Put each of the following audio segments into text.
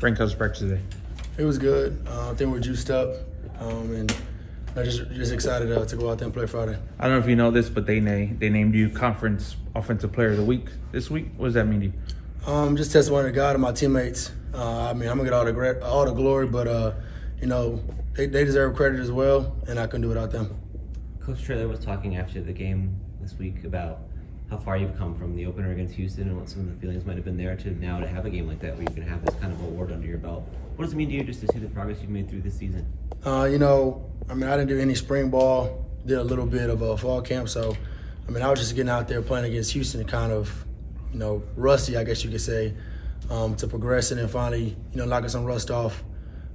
Frank, how's practice today? It was good. I think we're juiced up, and I'm just excited to go out there and play Friday. I don't know if you know this, but they named you Conference Offensive Player of the Week this week. What does that mean to you? Just testifying to God and my teammates. I'm gonna get all the glory, but they deserve credit as well, and I couldn't do it without them. Coach Traylor was talking after the game this week about how far you've come from the opener against Houston and what some of the feelings might have been there to now to have a game like that where you can have this kind of award under your belt. What does it mean to you just to see the progress you've made through this season? I didn't do any spring ball, did a little bit of a fall camp, so I was just getting out there playing against Houston, kind of, rusty, I guess you could say, to progressing and finally, knocking some rust off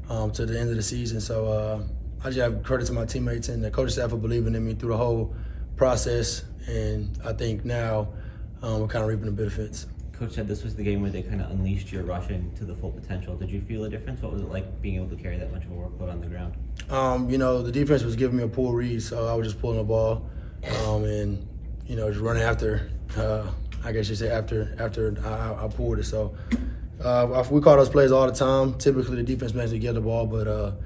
to the end of the season. So I just have credit to my teammates and the coaching staff for believing in me through the whole process, and I think now we're kind of reaping the benefits. Coach said this was the game where they kind of unleashed your rushing to the full potential. Did you feel a difference? What was it like being able to carry that much of a workload on the ground? The defense was giving me a pull read, so I was just pulling the ball and, just running after, I guess you say after I pulled it. So we call those plays all the time. Typically the defense makes me get the ball, but,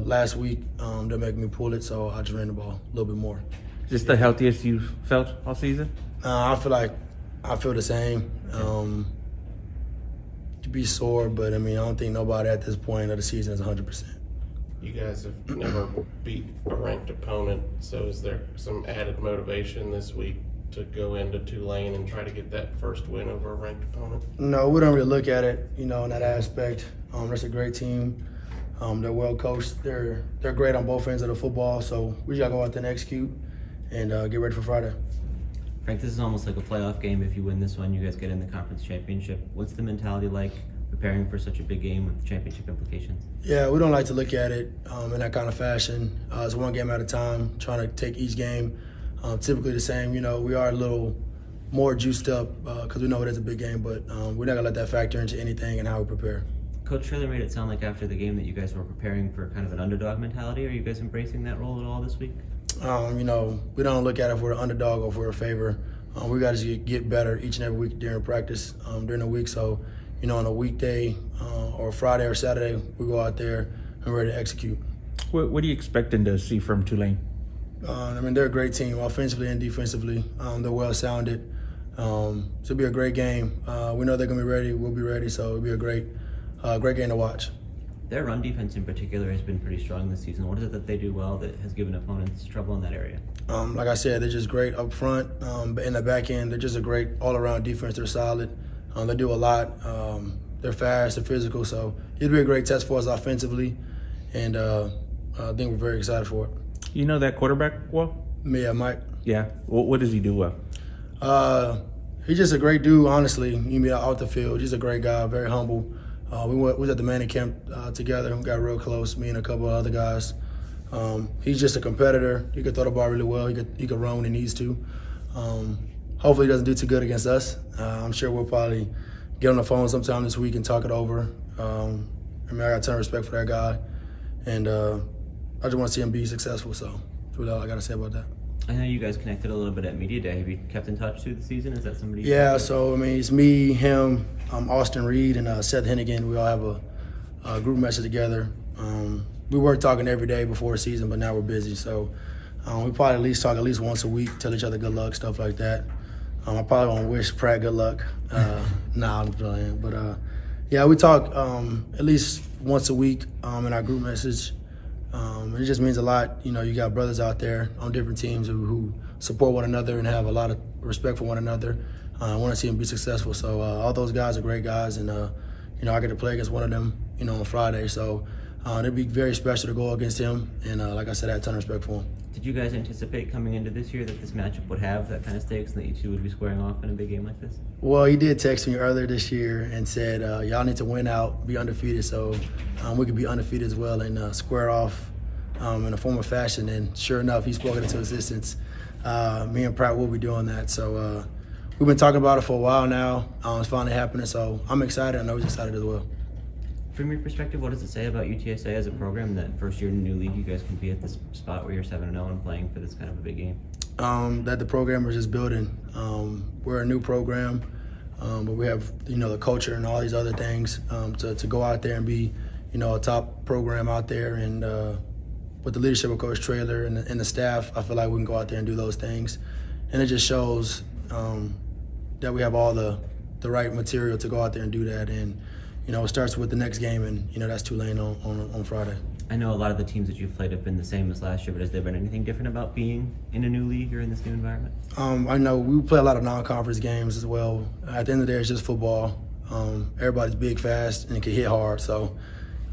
last week they're making me pull it, so I just ran the ball a little bit more. Is this the healthiest you've felt all season? I feel the same. To be sore, but I don't think nobody at this point of the season is 100%. You guys have never beat a ranked opponent, so is there some added motivation this week to go into Tulane and try to get that first win over a ranked opponent? No, we don't really look at it, in that aspect. That's a great team. They're well coached. They're great on both ends of the football, so we just gotta go out there and execute and get ready for Friday. Frank, this is almost like a playoff game. If you win this one, you guys get in the conference championship. What's the mentality like preparing for such a big game with championship implications? Yeah, we don't like to look at it in that kind of fashion. It's one game at a time, trying to take each game typically the same. We are a little more juiced up because we know it is a big game, but we're not going to let that factor into anything and how we prepare. Coach Traylor made it sound like after the game that you guys were preparing for kind of an underdog mentality. Are you guys embracing that role at all this week? We don't look at it if we're an underdog or if we're a favor. We got to get better each and every week during practice, during the week. So, on a weekday or Friday or Saturday, we go out there and we're ready to execute. What are you expecting to see from Tulane? They're a great team, offensively and defensively. They're well-sounded. So it'll be a great game. We know they're going to be ready. We'll be ready. So it'll be a great game to watch. Their run defense in particular has been pretty strong this season. What is it that they do well that has given opponents trouble in that area? Like I said, they're just great up front. But in the back end, they're just a great all-around defense. They're solid. They do a lot. They're fast, they're physical. So it'll be a great test for us offensively. And I think we're very excited for it. You know that quarterback well? Yeah, Mike. Yeah. What does he do well? He's just a great dude, honestly. You mean out the field. He's a great guy, very humble. We was at the Manning camp together. We got real close, me and a couple of other guys. He's just a competitor. He can throw the ball really well. He could run when he needs to. Hopefully he doesn't do too good against us. I'm sure we'll probably get on the phone sometime this week and talk it over. I got a ton of respect for that guy. And I just want to see him be successful. So that's really all I got to say about that. I know you guys connected a little bit at Media Day. Have you kept in touch through the season? Is that somebody? Yeah, so it's me, him, Austin Reed, and Seth Hennigan. We all have a group message together. We were talking every day before the season, but now we're busy. So we probably at least talk at least once a week, tell each other good luck, stuff like that. I probably want to wish Pratt good luck. Nah, I'm playing. But yeah, we talk at least once a week in our group message. It just means a lot. You got brothers out there on different teams who support one another and have a lot of respect for one another. I want to see them be successful. So all those guys are great guys, and I get to play against one of them, on Friday. So it'd be very special to go against him. And like I said, I had a ton of respect for him. Did you guys anticipate coming into this year that this matchup would have that kind of stakes and that you two would be squaring off in a big game like this? Well, he did text me earlier this year and said, y'all need to win out, be undefeated, so we could be undefeated as well and square off in a form of fashion. And sure enough, he spoke it into existence. Me and Pratt will be doing that. So we've been talking about it for a while now. It's finally happening, so I'm excited. I know he's excited as well. From your perspective, what does it say about UTSA as a program that first year in a new league you guys can be at this spot where you're 7-0 and playing for this kind of a big game? That the program is just building. We're a new program. but we have, the culture and all these other things to go out there and be, a top program out there. And with the leadership of Coach Traylor and the staff, I feel like we can go out there and do those things. And it just shows that we have all the right material to go out there and do that. And, it starts with the next game, and, that's Tulane on Friday. I know a lot of the teams that you've played have been the same as last year, but has there been anything different about being in a new league or in this new environment? I know we play a lot of non-conference games as well. At the end of the day, it's just football. Everybody's big, fast, and it can hit hard. So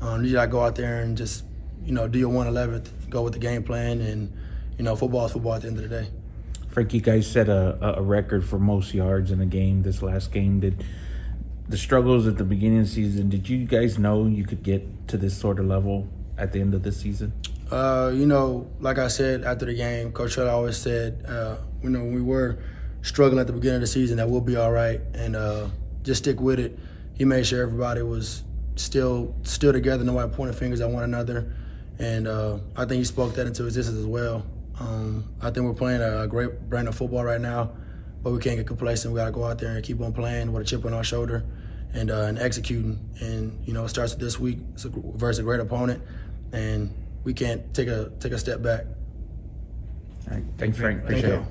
you got to go out there and just, do your 1/11th, go with the game plan, and, football is football at the end of the day. Frank, you guys set a record for most yards in a game this last game. Did the struggles at the beginning of the season, did you guys know you could get to this sort of level at the end of the season? Like I said after the game, Coach Traylor always said, when we were struggling at the beginning of the season, that we'll be all right, and just stick with it. He made sure everybody was still together, nobody pointing fingers at one another, and I think he spoke that into existence as well. I think we're playing a great brand of football right now, but we can't get complacent. We got to go out there and keep on playing with a chip on our shoulder and executing. And, it starts with this week versus a great opponent, and we can't take a step back. All right. Thanks, Frank. Appreciate it.